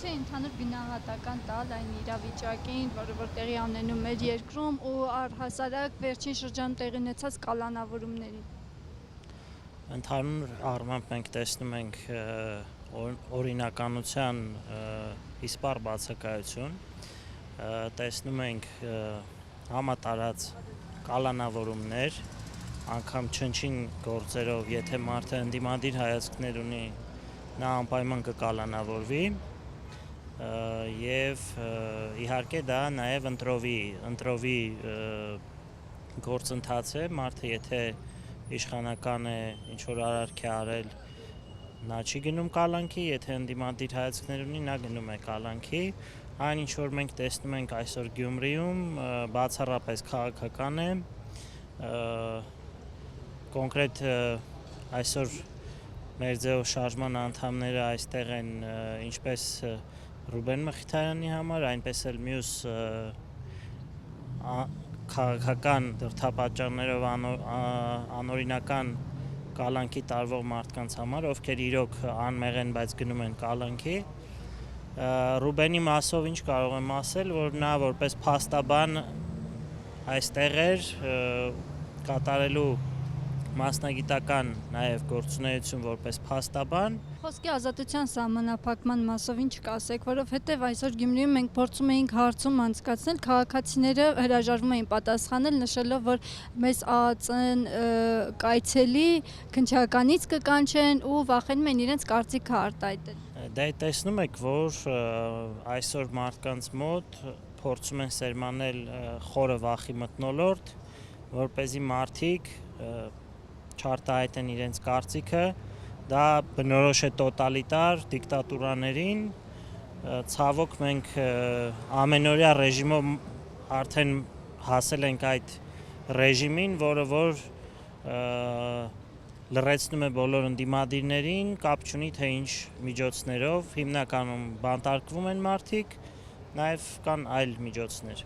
Թե ընդհանուր գնահատական տալ այն իրավիճակին, որը տեղի ունենում մեր երկրում ու առհասարակ վերջին շրջանում տեղի ունեցած կալանավորումներին։ Ընդհանուր առմամբ մենք տեսնում ենք օրինականության իսպառ բացակայություն, տեսնում ենք համատարած կալանավորումներ, անգամ չնչին գործերով, եթե մարդը ընդդիմադիր հայացքներ ունի, նա անպայման կկալանավորվի եւ իհարկե դա նաեւ ընտրովի գործընթաց է, մարդը եթե իշխանական է, ինչ որ արարք է արել, նա չի գնում կալանքի, եթե ընդդիմադիր հայացքներ ունի, նա գնում է կալանքի։ Այն ինչ որ մենք տեսնում ենք այսօր Գյումրիում, բացառապես քաղաքական է, կոնկրետ այսօր մեր ձեւով շարժման անդամները այստեղ են ինչպես Ռուբեն Մխիթարյանի համար, այնպես էլ մյուս քաղաքական դրդապատճառներով անօրինական կալանքի տարվող մարդկանց համար, ովքեր իրոք անմեղ են, բայց գնում են կալանքի։ Ռուբենի մասով ինչ կարող եմ ասել, որ նա որպես փաստաբան այստեղ էր կատարելու մասնագիտական նաև գործունեություն որպես փաստաբան։ Խոսքի ազատության սահմանափակման մասով ինչ կասեք, որովհետև այսօր Գյումրիում մենք փորձում էինք հարցում անցկացնել, քաղաքացիները հրաժարվում էին պատասխանել, նշելով, որ մեզ ԱԱԾ-ն կայցելի, քննչականից կկանչեն ու վախենում են իրենց կարծիքը արտահայտել։ Դե տեսնում եք, որ այսօր մարդկանց մոտ փորձում են սերմանել խորը վախի մթնոլորտ, որպեսզի մարդիկ չարտահայտեն իրենց կարծիքը, դա բնորոշ է տոտալիտար դիկտատուրաներին, ցավոք մենք ամենօրյա ռեժիմով արդեն հասել ենք այդ ռեժիմին, որը որ լրացնում է բոլոր ընդդիմադիրներին, կապ չունի թե ինչ միջոցներով, հիմնականում բանտարկվում են մարդիկ, նաև կան այլ միջոցներ։